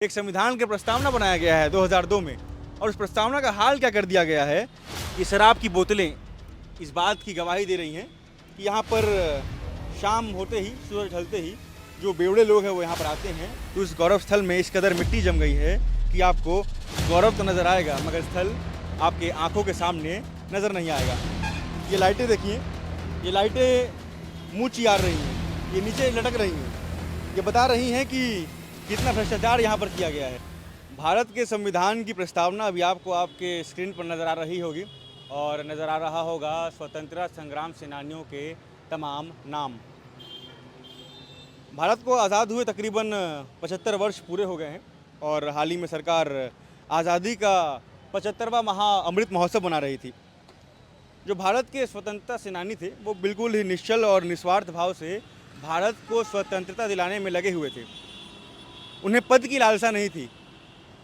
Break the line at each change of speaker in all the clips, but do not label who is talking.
एक संविधान के प्रस्तावना बनाया गया है 2002 में, और उस प्रस्तावना का हाल क्या कर दिया गया है कि शराब की बोतलें इस बात की गवाही दे रही हैं कि यहाँ पर शाम होते ही, सूरज ढलते ही जो बेवड़े लोग हैं वो यहाँ पर आते हैं। तो इस गौरव स्थल में इस कदर मिट्टी जम गई है कि आपको गौरव तो नज़र आएगा मगर स्थल आपके आंखों के सामने नज़र नहीं आएगा। ये लाइटें देखिए, ये लाइटें मुँह चियार रही हैं, ये नीचे लटक रही हैं, ये बता रही हैं कि कितना भ्रष्टाचार यहाँ पर किया गया है। भारत के संविधान की प्रस्तावना अभी आपको आपके स्क्रीन पर नज़र आ रही होगी और नज़र आ रहा होगा स्वतंत्रता संग्राम सेनानियों के तमाम नाम। भारत को आज़ाद हुए तकरीबन 75 वर्ष पूरे हो गए हैं और हाल ही में सरकार आज़ादी का 75वां अमृत महोत्सव मना रही थी। जो भारत के स्वतंत्रता सेनानी थे वो बिल्कुल ही निश्चल और निस्वार्थ भाव से भारत को स्वतंत्रता दिलाने में लगे हुए थे। उन्हें पद की लालसा नहीं थी,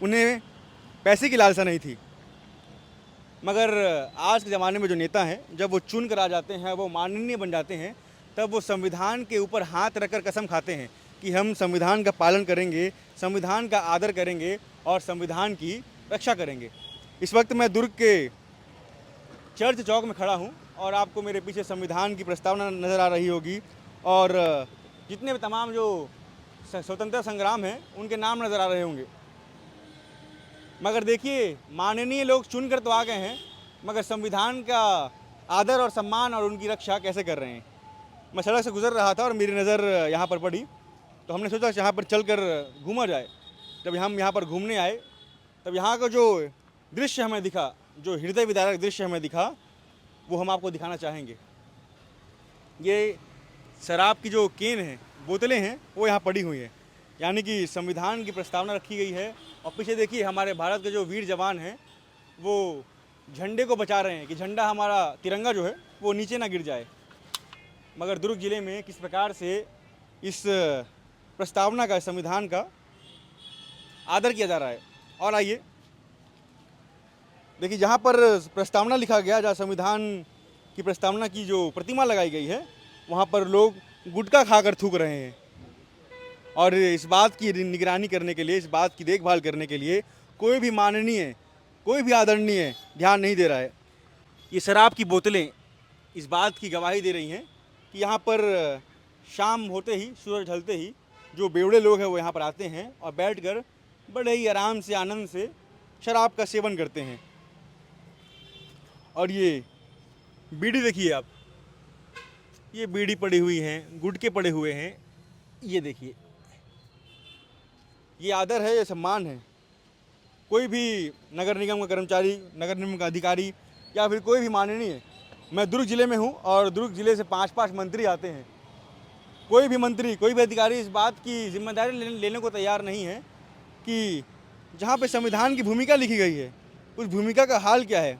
उन्हें पैसे की लालसा नहीं थी। मगर आज के ज़माने में जो नेता हैं, जब वो चुन कर आ जाते हैं, वो माननीय बन जाते हैं, तब वो संविधान के ऊपर हाथ रखकर कसम खाते हैं कि हम संविधान का पालन करेंगे, संविधान का आदर करेंगे और संविधान की रक्षा करेंगे। इस वक्त मैं दुर्ग के चर्च चौक में खड़ा हूँ और आपको मेरे पीछे संविधान की प्रस्तावना नज़र आ रही होगी और जितने भी तमाम जो स्वतंत्रता संग्राम है उनके नाम नज़र आ रहे होंगे। मगर देखिए, माननीय लोग चुन कर तो आ गए हैं, मगर संविधान का आदर और सम्मान और उनकी रक्षा कैसे कर रहे हैं। मैं सड़क से गुजर रहा था और मेरी नज़र यहाँ पर पड़ी, तो हमने सोचा यहाँ पर चलकर घूमा जाए। जब हम यहाँ पर घूमने आए तब यहाँ का जो दृश्य हमें दिखा, जो हृदय विदारक दृश्य हमें दिखा, वो हम आपको दिखाना चाहेंगे। ये शराब की जो केन है, बोतलें हैं, वो यहाँ पड़ी हुई हैं, यानी कि संविधान की प्रस्तावना रखी गई है। और पीछे देखिए हमारे भारत के जो वीर जवान हैं वो झंडे को बचा रहे हैं कि झंडा हमारा तिरंगा जो है वो नीचे ना गिर जाए। मगर दुर्ग ज़िले में किस प्रकार से इस प्रस्तावना का, संविधान का आदर किया जा रहा है। और आइए देखिए, जहाँ पर प्रस्तावना लिखा गया, जहाँ संविधान की प्रस्तावना की जो प्रतिमा लगाई गई है, वहाँ पर लोग गुटखा खाकर थूक रहे हैं। और इस बात की निगरानी करने के लिए, इस बात की देखभाल करने के लिए कोई भी माननीय, कोई भी आदरणीय ध्यान नहीं दे रहा है। ये शराब की बोतलें इस बात की गवाही दे रही हैं कि यहाँ पर शाम होते ही, सूरज ढलते ही जो बेवड़े लोग हैं वो यहाँ पर आते हैं और बैठकर बड़े ही आराम से, आनंद से शराब का सेवन करते हैं। और ये बीड़ी देखिए आप, ये बीड़ी पड़ी हुई हैं, गुटके पड़े हुए हैं। ये देखिए, ये आदर है, ये सम्मान है। कोई भी नगर निगम का कर्मचारी, नगर निगम का अधिकारी या फिर कोई भी माननीय, मैं दुर्ग ज़िले में हूँ और दुर्ग ज़िले से 5-5 मंत्री आते हैं। कोई भी मंत्री, कोई भी अधिकारी इस बात की जिम्मेदारी लेने को तैयार नहीं है कि जहाँ पे संविधान की भूमिका लिखी गई है उस भूमिका का हाल क्या है।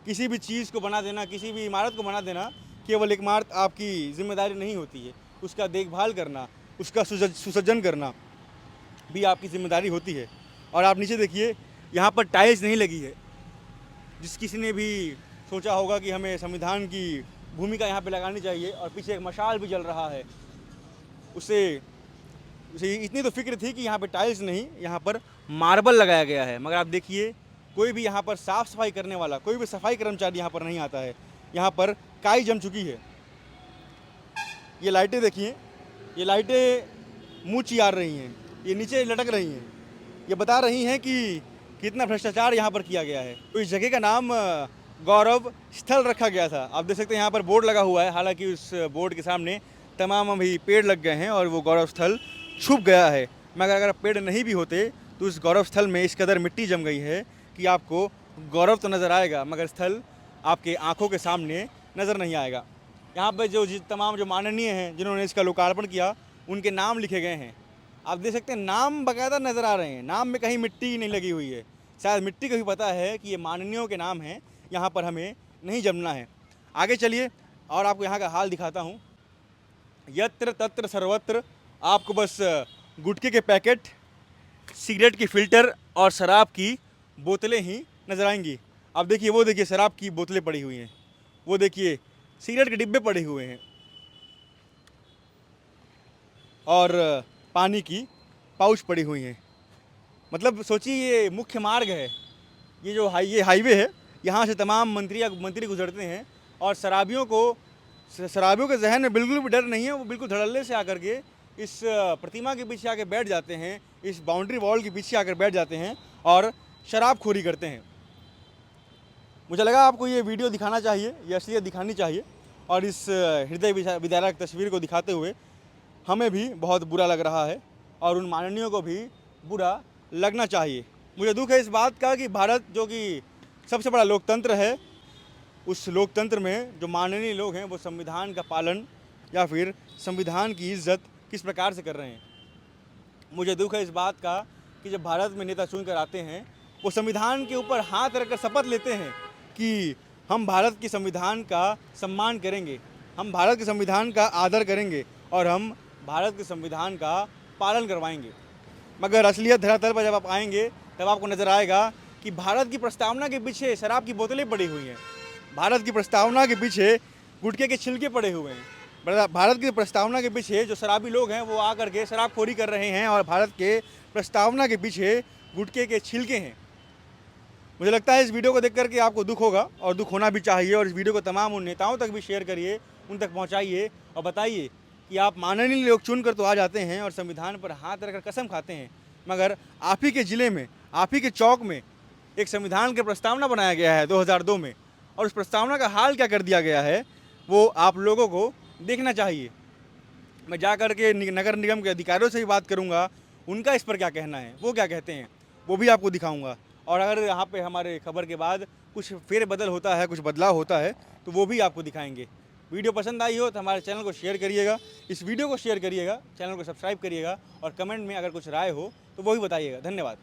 किसी भी चीज़ को बना देना, किसी भी इमारत को बना देना केवल एकमात्र आपकी जिम्मेदारी नहीं होती है, उसका देखभाल करना, उसका सुसज्जन करना भी आपकी जिम्मेदारी होती है। और आप नीचे देखिए, यहाँ पर टाइल्स नहीं लगी है। जिस किसी ने भी सोचा होगा कि हमें संविधान की भूमिका यहाँ पे लगानी चाहिए, और पीछे एक मशाल भी जल रहा है, उसे इतनी तो फिक्र थी कि यहाँ पे टाइल्स नहीं, यहाँ पर मार्बल लगाया गया है। मगर आप देखिए, कोई भी यहाँ पर साफ़ सफाई करने वाला, कोई भी सफाई कर्मचारी यहाँ पर नहीं आता है। यहाँ पर काई जम चुकी है। ये लाइटें देखिए, ये लाइटें मुँह चियार रही हैं, ये नीचे लटक रही हैं, ये बता रही हैं कि कितना भ्रष्टाचार यहाँ पर किया गया है। तो इस जगह का नाम गौरव स्थल रखा गया था। आप देख सकते हैं यहाँ पर बोर्ड लगा हुआ है, हालांकि उस बोर्ड के सामने तमाम अभी पेड़ लग गए हैं और वो गौरव स्थल छुप गया है। मगर अगर पेड़ नहीं भी होते तो इस गौरव स्थल में इस कदर मिट्टी जम गई है कि आपको गौरव तो नज़र आएगा मगर स्थल आपके आँखों के सामने नज़र नहीं आएगा। यहाँ पर जो तमाम जो माननीय हैं जिन्होंने इसका लोकार्पण किया, उनके नाम लिखे गए हैं। आप देख सकते हैं नाम बाकायदा नज़र आ रहे हैं, नाम में कहीं मिट्टी नहीं लगी हुई है। शायद मिट्टी को भी पता है कि ये माननीयों के नाम हैं, यहाँ पर हमें नहीं जमना है। आगे चलिए और आपको यहाँ का हाल दिखाता हूँ। यत्र तत्र सर्वत्र आपको बस गुटखे के पैकेट, सिगरेट की फ़िल्टर और शराब की बोतलें ही नज़र आएंगी। आप देखिए, वो देखिए शराब की बोतलें पड़ी हुई हैं, वो देखिए सिगरेट के डिब्बे पड़े हुए हैं और पानी की पाउच पड़ी हुई हैं। मतलब सोचिए ये मुख्य मार्ग है, ये जो ये हाईवे है, यहाँ से तमाम मंत्री गुजरते हैं और शराबियों के जहन में बिल्कुल भी डर नहीं है। वो बिल्कुल धड़ल्ले से आकर के इस प्रतिमा के पीछे आकर बैठ जाते हैं, इस बाउंड्री वॉल के पीछे आकर बैठ जाते हैं और शराबखोरी करते हैं। मुझे लगा आपको ये वीडियो दिखाना चाहिए, ये असलियत दिखानी चाहिए और इस हृदय विदारक तस्वीर को दिखाते हुए हमें भी बहुत बुरा लग रहा है और उन माननीयों को भी बुरा लगना चाहिए। मुझे दुख है इस बात का कि भारत जो कि सबसे बड़ा लोकतंत्र है, उस लोकतंत्र में जो माननीय लोग हैं वो संविधान का पालन या फिर संविधान की इज्जत किस प्रकार से कर रहे हैं। मुझे दुख है इस बात का कि जब भारत में नेता चुन कर आते हैं वो संविधान के ऊपर हाथ रखकर शपथ लेते हैं कि हम भारत के संविधान का सम्मान करेंगे, हम भारत के संविधान का आदर करेंगे और हम भारत के संविधान का पालन करवाएंगे। मगर असलियत धरातल पर जब आप आएंगे तब आपको नज़र आएगा कि भारत की प्रस्तावना के पीछे शराब की बोतलें पड़ी हुई हैं, भारत की प्रस्तावना के पीछे गुटखे के छिलके पड़े हुए हैं, भारत की प्रस्तावना के पीछे जो शराबी लोग हैं वो आकर के शराबखोरी कर रहे हैं और भारत के प्रस्तावना के पीछे गुटखे के छिलके हैं। मुझे लगता है इस वीडियो को देख करके आपको दुख होगा और दुख होना भी चाहिए और इस वीडियो को तमाम उन नेताओं तक भी शेयर करिए, उन तक पहुंचाइए और बताइए कि आप माननीय लोग चुन कर तो आ जाते हैं और संविधान पर हाथ रखकर कसम खाते हैं, मगर आप ही के ज़िले में, आप ही के चौक में एक संविधान की प्रस्तावना बनाया गया है 2002 में और उस प्रस्तावना का हाल क्या कर दिया गया है वो आप लोगों को देखना चाहिए। मैं जा कर के नगर निगम के अधिकारियों से भी बात करूंगा, उनका इस पर क्या कहना है, वो क्या कहते हैं, वो भी आपको दिखाऊंगा। और अगर यहाँ पे हमारे खबर के बाद कुछ फेरबदल होता है, कुछ बदलाव होता है तो वो भी आपको दिखाएंगे। वीडियो पसंद आई हो तो हमारे चैनल को शेयर करिएगा, इस वीडियो को शेयर करिएगा, चैनल को सब्सक्राइब करिएगा और कमेंट में अगर कुछ राय हो तो वो भी बताइएगा। धन्यवाद।